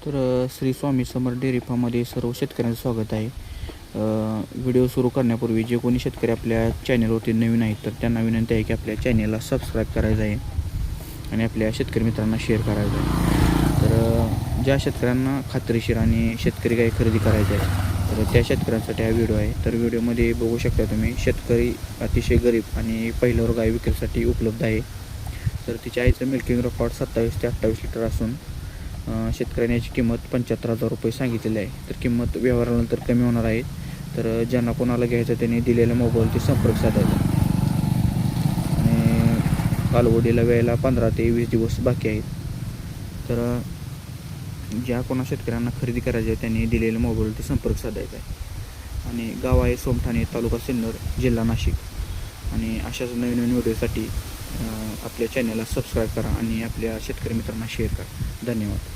तर श्री स्वामी समर्थ डेअरी फार्ममध्ये सर्व शेतकऱ्यांचं स्वागत आहे. व्हिडिओ सुरू करण्यापूर्वी जे कोणी शेतकरी आपल्या चॅनलवरती नवीन आहेत तर त्यांना विनंती आहे की आपल्या चॅनलला सबस्क्राईब करायचं आहे आणि आपल्या शेतकरी मित्रांना शेअर करायचं आहे. तर ज्या शेतकऱ्यांना खात्रीशीर आणि शेतकरी गाय खरेदी करायचे आहे तर त्या शेतकऱ्यांसाठी हा व्हिडिओ आहे. तर व्हिडिओमध्ये बघू शकता तुम्ही शेतकरी अतिशय गरीब आणि पहिल्यावर गाय विक्रीसाठी उपलब्ध आहे. तर तिच्या आईचं मिल्किंग रेकॉर्ड 27 ते 28 लिटर असून शेतकऱ्याने याची किंमत 75,000 रुपये सांगितलेली आहे. तर किंमत व्यवहारानंतर कमी होणार आहे. तर ज्यांना कोणाला घ्यायचं त्यांनी दिलेल्या मोबाईलवरती संपर्क साधायचा आणि कालवडीला वेळेला 15 ते 20 दिवस बाकी आहेत. तर ज्या कोणा शेतकऱ्यांना खरेदी करायची आहे त्यांनी दिलेल्या मोबाईलवरती संपर्क साधायचा आहे. आणि गाव आहे सोमठाणे, तालुका सिन्नर, जिल्हा नाशिक. आणि अशाच नवीन नवीन व्हिडिओसाठी आपल्या चॅनलला सबस्क्राईब करा आणि आपल्या शेतकरी मित्रांना शेअर करा. धन्यवाद.